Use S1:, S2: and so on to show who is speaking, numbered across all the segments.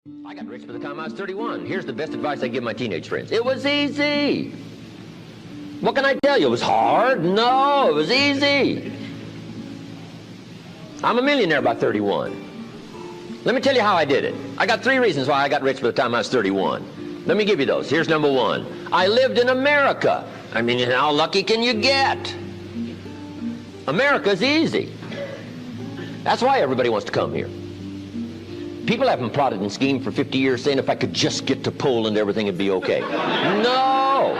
S1: I got rich by the time I was 31. Here's the best advice I give my teenage friends. It was easy. What can I tell you? It was hard? No, it was easy. I'm a millionaire by 31. Let me tell you how I did it. I got 3 reasons why I got rich by the time I was 31. Let me give you those. Here's number 1. I lived in America. I mean, how lucky can you get? America's easy. That's why everybody wants to come here. People haven't plotted and schemed for 50 years saying if I could just get to Poland, everything would be okay. No.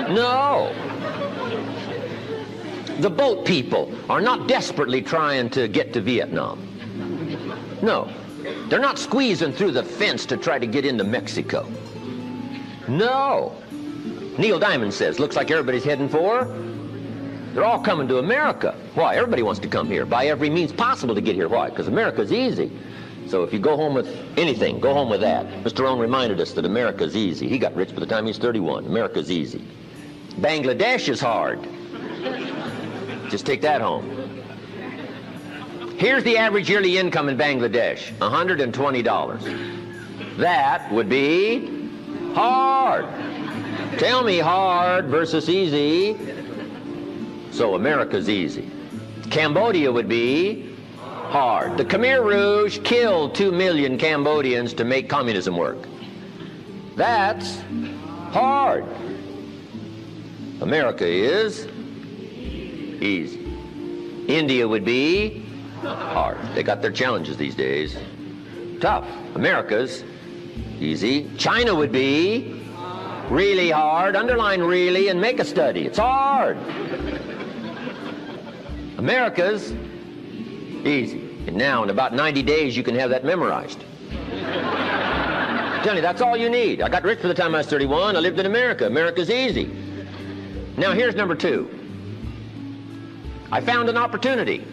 S1: No. The boat people are not desperately trying to get to Vietnam. No. They're not squeezing through the fence to try to get into Mexico. No. Neil Diamond says, looks like everybody's heading for. They're all coming to America. Why? Everybody wants to come here by every means possible to get here. Why? Because America's easy. So if you go home with anything, go home with that. Mr. Rohn reminded us that America's easy. He got rich by the time he's 31. America's easy. Bangladesh is hard. Just take that home. Here's the average yearly income in Bangladesh, $120. That would be hard. Tell me hard versus easy. So America's easy. Cambodia would be hard. The Khmer Rouge killed 2 million Cambodians to make communism work. That's hard. America is easy. India would be hard. They got their challenges these days. Tough. America's easy. China would be really hard. Underline really and make a study. It's hard. America's easy. And now in about 90 days you can have that memorized. I'm telling you, that's all you need. I got rich by the time I was 31. I lived in America. America's easy. Now here's number 2. I found an opportunity.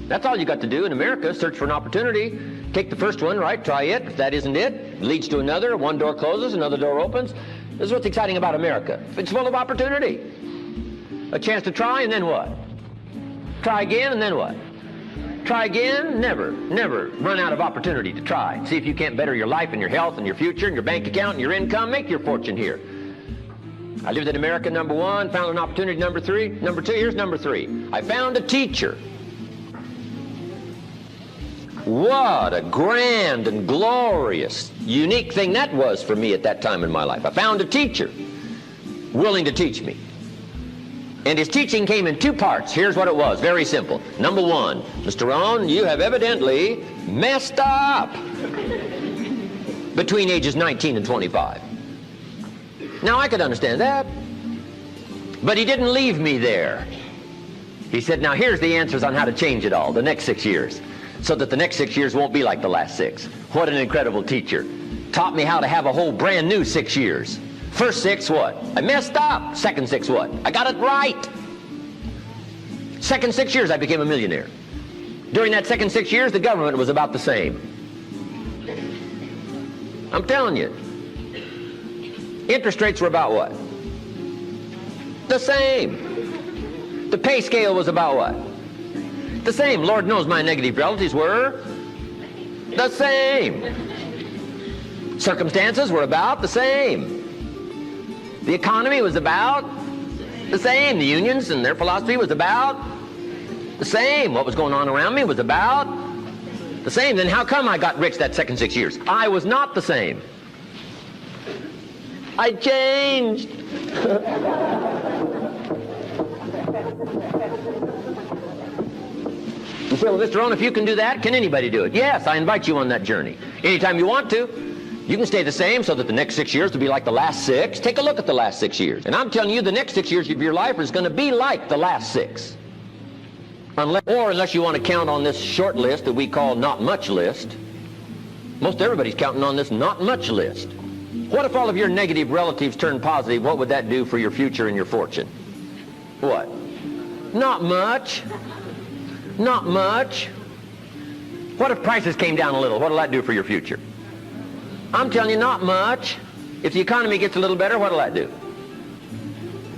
S1: That's all you got to do in America, search for an opportunity. Take the first one, right? Try it. If that isn't it, it leads to another. One door closes, another door opens. This is what's exciting about America. It's full of opportunity. A chance to try, and then what? Try again, and then what? Try again, never run out of opportunity to try. See if you can't better your life and your health and your future and your bank account and your income. Make your fortune here. I lived in America, number 1, found an opportunity, number 3. Number 2, here's number 3. I found a teacher. What a grand and glorious, unique thing that was for me at that time in my life. I found a teacher willing to teach me. And his teaching came in 2 parts. Here's what it was, very simple. Number 1, Mr. Rohn, you have evidently messed up between ages 19 and 25. Now, I could understand that, but he didn't leave me there. He said, now here's the answers on how to change it all, the next 6 years, so that the next 6 years won't be like the last 6. What an incredible teacher. Taught me how to have a whole brand new 6 years. First 6, what? I messed up. Second 6, what? I got it right. Second 6 years, I became a millionaire. During that second 6 years, the government was about the same. I'm telling you. Interest rates were about what? The same. The pay scale was about what? The same. Lord knows my negative relatives were the same. Circumstances were about the same. The economy was about the same. The unions and their philosophy was about the same. What was going on around me was about the same. Then how come I got rich that second 6 years? I was not the same. I changed. You say, well, Mr. Rohn, if you can do that, can anybody do it? Yes, I invite you on that journey. Anytime you want to. You can stay the same so that the next 6 years will be like the last 6. Take a look at the last 6 years. And I'm telling you, the next 6 years of your life is going to be like the last 6. Unless you want to count on this short list that we call not much list. Most everybody's counting on this not much list. What if all of your negative relatives turn positive? What would that do for your future and your fortune? What? Not much. Not much. What if prices came down a little? What will that do for your future? I'm telling you, not much. If the economy gets a little better, what will that do?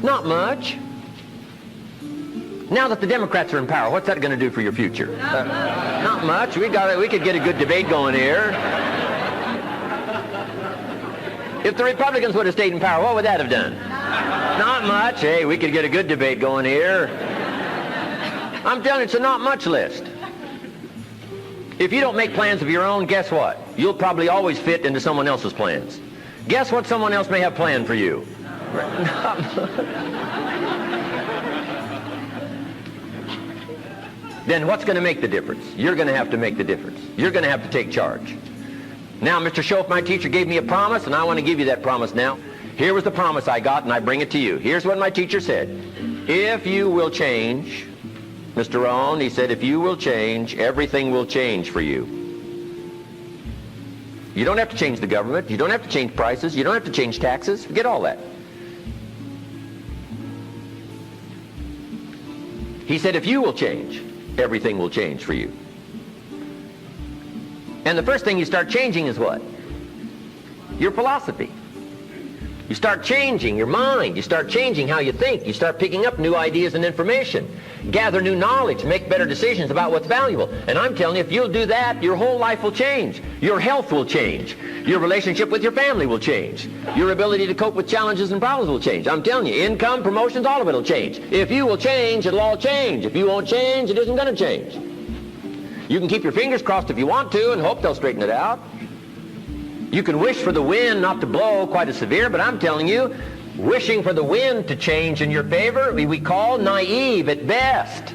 S1: Not much. Now that the Democrats are in power, what's that going to do for your future? Not much. We could get a good debate going here. If the Republicans would have stayed in power, what would that have done? Not much. Hey, we could get a good debate going here. I'm telling you, it's a not much list. If you don't make plans of your own, guess what? You'll probably always fit into someone else's plans. Guess what someone else may have planned for you? Then what's going to make the difference? You're going to have to make the difference. You're going to have to take charge. Now, Mr. Schoaf, my teacher, gave me a promise, and I want to give you that promise now. Here was the promise I got, and I bring it to you. Here's what my teacher said. If you will change, Mr. Rohn, he said, if you will change, everything will change for you. You don't have to change the government. You don't have to change prices. You don't have to change taxes. Forget all that. He said, if you will change, everything will change for you. And the first thing you start changing is what? Your philosophy. You start changing your mind. You start changing how you think. You start picking up new ideas and information. Gather new knowledge. Make better decisions about what's valuable. And I'm telling you, if you'll do that, your whole life will change. Your health will change. Your relationship with your family will change. Your ability to cope with challenges and problems will change. I'm telling you, income, promotions, all of it will change. If you will change, it'll all change. If you won't change, it isn't going to change. You can keep your fingers crossed if you want to and hope they'll straighten it out. You can wish for the wind not to blow quite as severe, but I'm telling you, wishing for the wind to change in your favor, we call naive at best.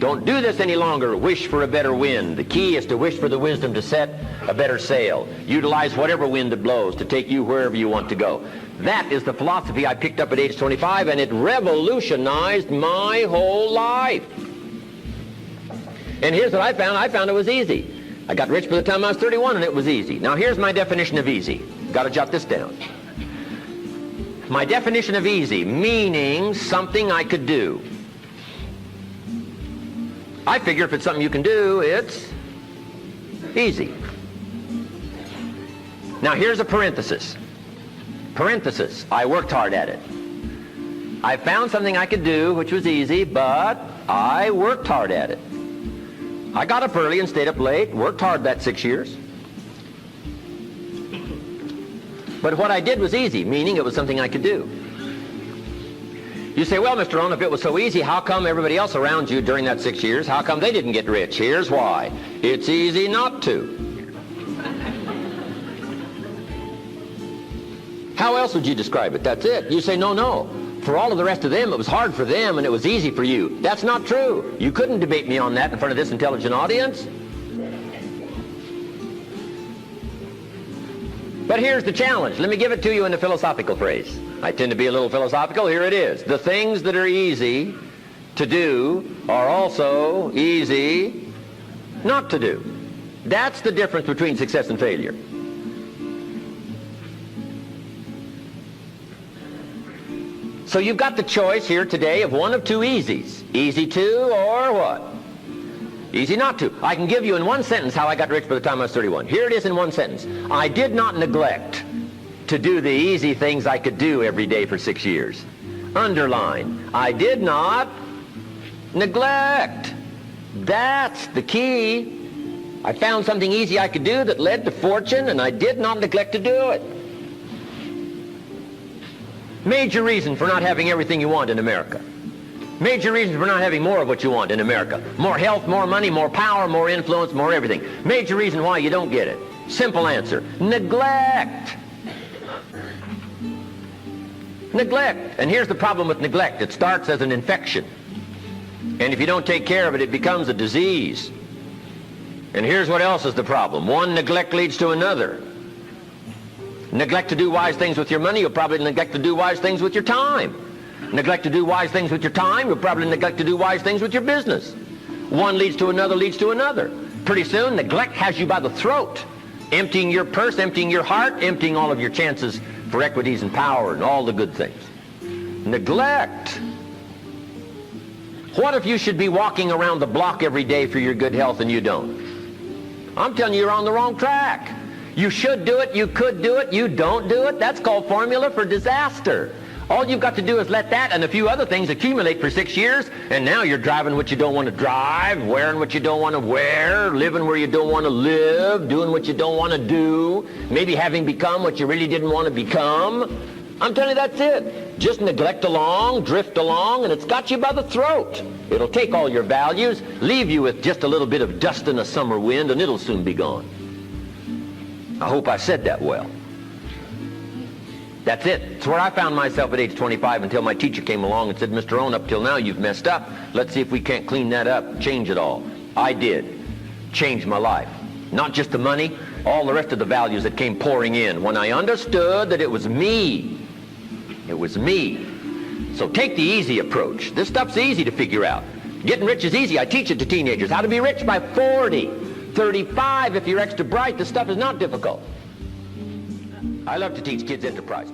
S1: Don't do this any longer. Wish for a better wind. The key is to wish for the wisdom to set a better sail. Utilize whatever wind it blows to take you wherever you want to go. That is the philosophy I picked up at age 25, and it revolutionized my whole life. And here's what I found. I found it was easy. I got rich by the time I was 31, and it was easy. Now, here's my definition of easy. Got to jot this down. My definition of easy, meaning something I could do. I figure if it's something you can do, it's easy. Now, here's a parenthesis. Parenthesis, I worked hard at it. I found something I could do, which was easy, but I worked hard at it. I got up early and stayed up late, worked hard that 6 years. But what I did was easy, meaning it was something I could do. You say, well, Mr. Rohn, if it was so easy, how come everybody else around you during that 6 years, how come they didn't get rich? Here's why. It's easy not to. How else would you describe it? That's it. You say, no. For all of the rest of them, it was hard for them and it was easy for you. That's not true. You couldn't debate me on that in front of this intelligent audience. But here's the challenge. Let me give it to you in a philosophical phrase. I tend to be a little philosophical. Here it is. The things that are easy to do are also easy not to do. That's the difference between success and failure. So you've got the choice here today of one of two easies. Easy to or what? Easy not to. I can give you in one sentence how I got rich by the time I was 31. Here it is in one sentence. I did not neglect to do the easy things I could do every day for 6 years. Underline. I did not neglect. That's the key. I found something easy I could do that led to fortune, and I did not neglect to do it. Major reason for not having everything you want in America. Major reason for not having more of what you want in America. More health, more money, more power, more influence, more everything. Major reason why you don't get it. Simple answer. Neglect. Neglect. And here's the problem with neglect. It starts as an infection. And if you don't take care of it, it becomes a disease. And here's what else is the problem. One neglect leads to another. Neglect to do wise things with your money, you'll probably neglect to do wise things with your time. Neglect to do wise things with your time, you'll probably neglect to do wise things with your business. One leads to another, leads to another. Pretty soon, neglect has you by the throat, emptying your purse, emptying your heart, emptying all of your chances for equities and power and all the good things. Neglect. What if you should be walking around the block every day for your good health and you don't? I'm telling you, you're on the wrong track. You should do it, you could do it, you don't do it. That's called formula for disaster. All you've got to do is let that and a few other things accumulate for 6 years, and now you're driving what you don't want to drive, wearing what you don't want to wear, living where you don't want to live, doing what you don't want to do, maybe having become what you really didn't want to become. I'm telling you, that's it. Just neglect along, drift along, and it's got you by the throat. It'll take all your values, leave you with just a little bit of dust in a summer wind, and it'll soon be gone. I hope I said that well. That's it. It's where I found myself at age 25 until my teacher came along and said, Mr. Rohn, up till now you've messed up. Let's see if we can't clean that up, change it all. I did. Changed my life. Not just the money, all the rest of the values that came pouring in when I understood that it was me. It was me. So take the easy approach. This stuff's easy to figure out. Getting rich is easy. I teach it to teenagers. How to be rich by 40, 35 if you're extra bright. This stuff is not difficult. I love to teach kids enterprise.